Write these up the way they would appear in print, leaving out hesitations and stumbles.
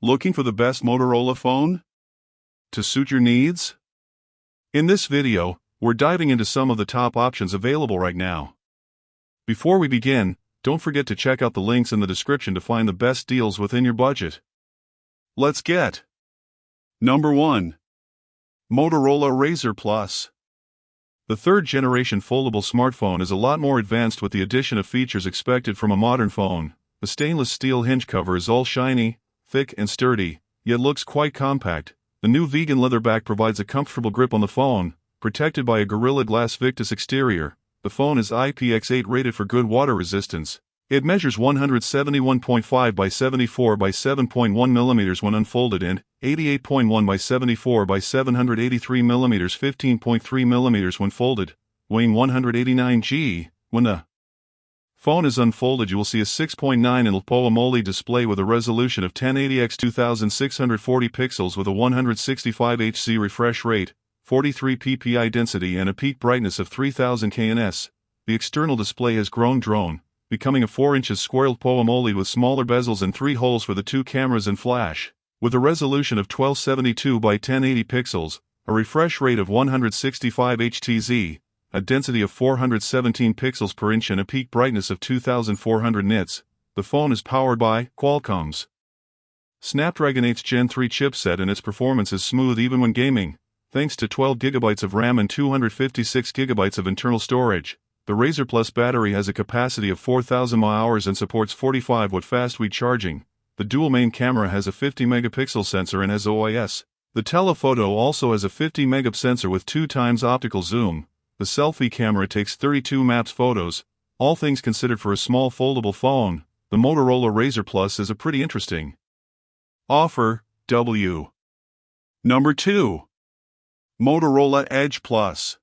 Looking for the best Motorola phone to suit your needs? In this video, we're diving into some of the top options available right now. Before we begin, don't forget to check out the links in the description to find the best deals within your budget. Let's get Number 1. Motorola Razr Plus. The third generation foldable smartphone is a lot more advanced with the addition of features expected from a modern phone. The stainless steel hinge cover is all shiny, thick and sturdy, yet looks quite compact. The new vegan leather back provides a comfortable grip on the phone, protected by a Gorilla Glass Victus exterior. The phone is IPX8 rated for good water resistance. It measures 171.5 by 74 by 7.1 mm when unfolded and 88.1 by 74 by 783 mm 15.3 mm when folded, weighing 189 g. When the phone is unfolded, you will see a 6.9-inch AMOLED display with a resolution of 1080x 2640 pixels with a 165 Hz refresh rate, 43 ppi density and a peak brightness of 3000 kns. The external display has grown, becoming a 4-inch square AMOLED with smaller bezels and 3 holes for the 2 cameras and flash. With a resolution of 1272 by 1080 pixels, a refresh rate of 165 Hz, a density of 417 pixels per inch and a peak brightness of 2400 nits, the phone is powered by Qualcomm's Snapdragon 8 Gen 3 chipset, and its performance is smooth even when gaming, thanks to 12 GB of RAM and 256 GB of internal storage. The Razr Plus battery has a capacity of 4000 mAh and supports 45W fast-week charging. The dual main camera has a 50-megapixel sensor and has OIS. The telephoto also has a 50-megapixel sensor with 2x optical zoom. The selfie camera takes 32 maps photos. All things considered for a small foldable phone, the Motorola Razr Plus is a pretty interesting offer. Number 2. Motorola Edge Plus.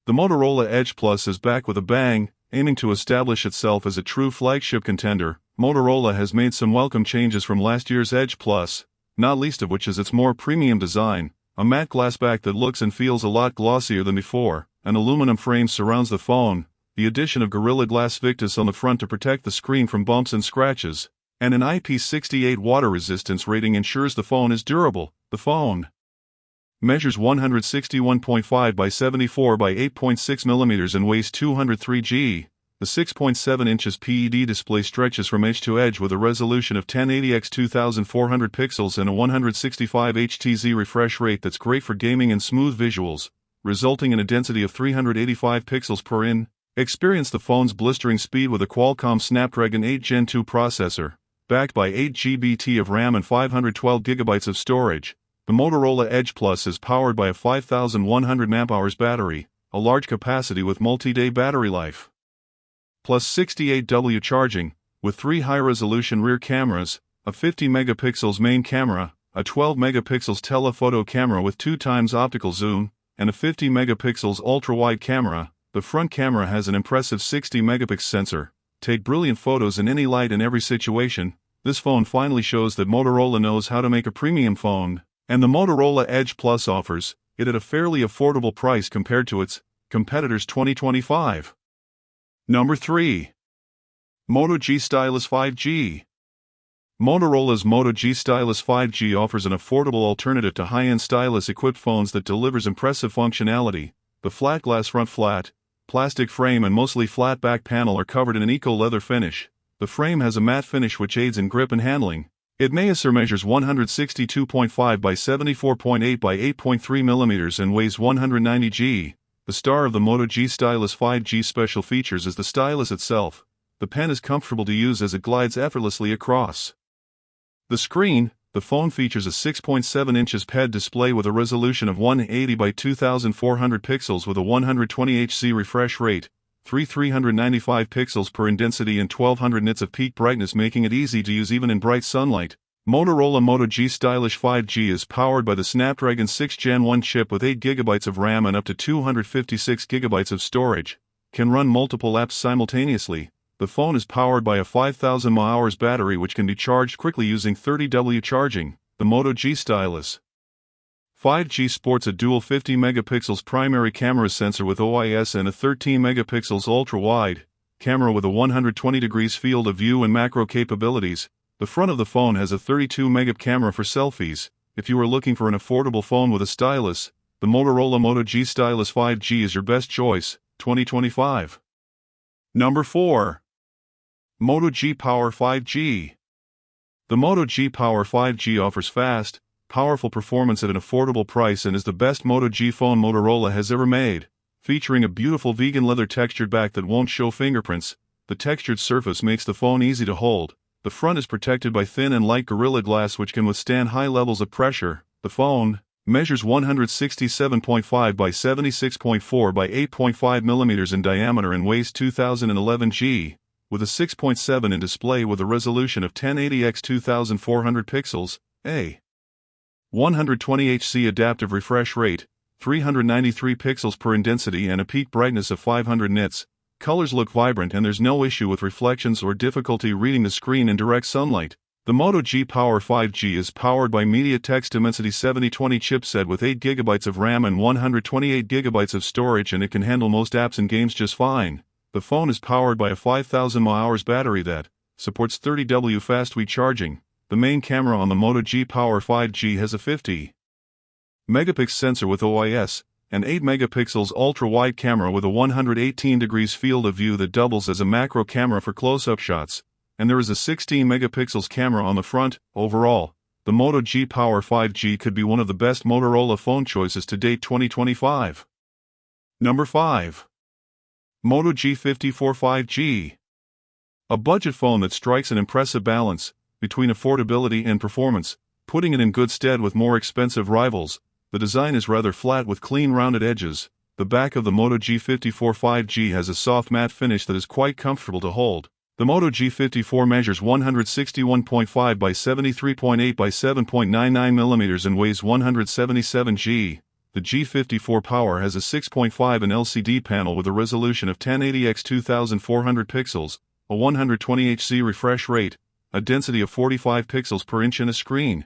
The Motorola Edge Plus is back with a bang, aiming to establish itself as a true flagship contender. Motorola has made some welcome changes from last year's Edge Plus, not least of which is its more premium design, a matte glass back that looks and feels a lot glossier than before. An aluminum frame surrounds the phone, the addition of Gorilla Glass Victus on the front to protect the screen from bumps and scratches, and an IP68 water resistance rating ensures the phone is durable. The phone measures 161.5 by 74 by 8.6 mm and weighs 203 g. The 6.7 inches PED display stretches from edge to edge with a resolution of 1080x 2400 pixels and a 165 Hz refresh rate that's great for gaming and smooth visuals, resulting in a density of 385 pixels per inch. Experience the phone's blistering speed with a Qualcomm Snapdragon 8 Gen 2 processor, backed by 8GB of RAM and 512GB of storage. The Motorola Edge Plus is powered by a 5100 mAh battery, a large capacity with multi-day battery life, plus 68W charging, with 3 high-resolution rear cameras, a 50-megapixels main camera, a 12-megapixels telephoto camera with 2x optical zoom, and a 50-megapixels ultra-wide camera. The front camera has an impressive 60-megapixel sensor. Take brilliant photos in any light and every situation. This phone finally shows that Motorola knows how to make a premium phone, and the Motorola Edge Plus offers it at a fairly affordable price compared to its competitors. 2025. Number 3. Moto G Stylus 5G. Motorola's Moto G Stylus 5G offers an affordable alternative to high-end stylus-equipped phones that delivers impressive functionality. The flat glass front plastic frame and mostly flat back panel are covered in an eco-leather finish. The frame has a matte finish which aids in grip and handling. It measures 162.5 by 74.8 by 8.3 mm and weighs 190 g. The star of the Moto G Stylus 5G special features is the stylus itself. The pen is comfortable to use as it glides effortlessly across the screen. The phone features a 6.7-inch PED display with a resolution of 180 by 2400 pixels with a 120 Hz refresh rate, 395 pixels per inch density and 1200 nits of peak brightness, making it easy to use even in bright sunlight. Motorola Moto G Stylus 5G is powered by the Snapdragon 6 Gen 1 chip with 8GB of RAM and up to 256GB of storage. Can run multiple apps simultaneously. The phone is powered by a 5000 mAh battery which can be charged quickly using 30W charging. The Moto G Stylus 5G sports a dual 50-megapixels primary camera sensor with OIS and a 13-megapixels ultra-wide camera with a 120 degrees field of view and macro capabilities. The front of the phone has a 32-megapixel camera for selfies. If you are looking for an affordable phone with a stylus, the Motorola Moto G Stylus 5G is your best choice, 2025. Number 4. Moto G Power 5G. The Moto G Power 5G offers fast, powerful performance at an affordable price and is the best Moto G phone Motorola has ever made. Featuring a beautiful vegan leather textured back that won't show fingerprints, the textured surface makes the phone easy to hold. The front is protected by thin and light Gorilla Glass which can withstand high levels of pressure. The phone measures 167.5 by 76.4 by 8.5 millimeters in diameter and weighs 2011 g, with a 6.7 in display with a resolution of 1080 x 2400 pixels, a 120 Hz adaptive refresh rate, 393 pixels per intensity and a peak brightness of 500 nits. Colors look vibrant and there's no issue with reflections or difficulty reading the screen in direct sunlight. The Moto G Power 5G is powered by MediaTek's Dimensity 7020 chipset with 8GB of RAM and 128GB of storage, and it can handle most apps and games just fine. The phone is powered by a 5000 mAh battery that supports 30W fast-week charging. The main camera on the Moto G Power 5G has a 50-megapixel sensor with OIS, an 8-megapixels ultra-wide camera with a 118 degrees field of view that doubles as a macro camera for close-up shots, and there is a 16-megapixels camera on the front. Overall, the Moto G Power 5G could be one of the best Motorola phone choices to date 2025. Number 5. Moto G54 5G. A budget phone that strikes an impressive balance between affordability and performance, putting it in good stead with more expensive rivals. The design is rather flat with clean rounded edges. The back of the Moto G54 5G has a soft matte finish that is quite comfortable to hold. The Moto G54 measures 161.5 by 73.8 by 7.99 millimeters and weighs 177 g. The G54 Power has a 6.5 in LCD panel with a resolution of 1080 x 2400 pixels, a 120 Hz refresh rate, a density of 45 pixels per inch in a screen,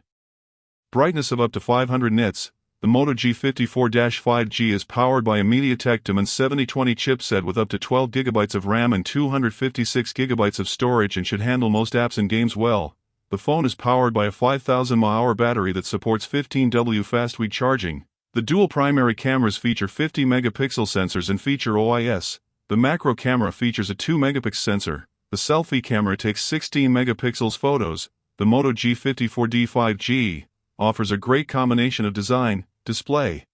brightness of up to 500 nits. The Moto G54-5G is powered by a MediaTek Dimensity 7020 chipset with up to 12GB of RAM and 256GB of storage and should handle most apps and games well. The phone is powered by a 5000 mAh battery that supports 15W fast-week charging. The dual primary cameras feature 50-megapixel sensors and feature OIS. The macro camera features a 2-megapixel sensor. The selfie camera takes 16 megapixels photos. The Moto G54 5G offers a great combination of design, display,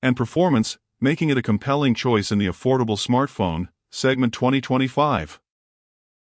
and performance, making it a compelling choice in the affordable smartphone segment 2025.